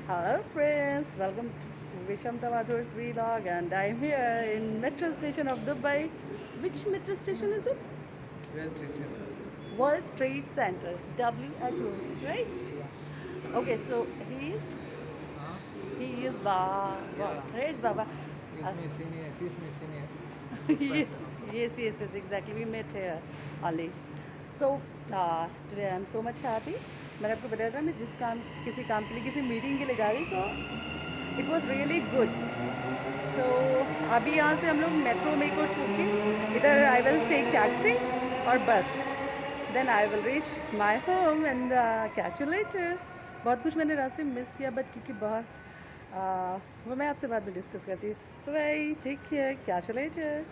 Hello friends, welcome to Vishamta Mathur's vlog and I'm here in metro station of Dubai. Which metro station is it? Well, Tricia. World Trade Center, WHO, right? Okay, so Huh? he is Baba, Yeah. right Baba? He's my senior. She's my senior. Good Yes, friend also. yes, exactly. We met here only. So today I'm so much happy. मैंने आपको बताया था मैं जिस काम किसी काम के लिए किसी मीटिंग के लिए जा रही, so it was really good. तो अभी यहाँ से हम लोग मेट्रो में को छूट के इधर आई विल टेक टैक्सी और bus, then I will reach my home and catch you later. बहुत कुछ मैंने रास्ते में मिस किया बट क्योंकि बहुत वो मैं आपसे बाद में डिस्कस करती हूँ. तो भाई take care, catch you letter.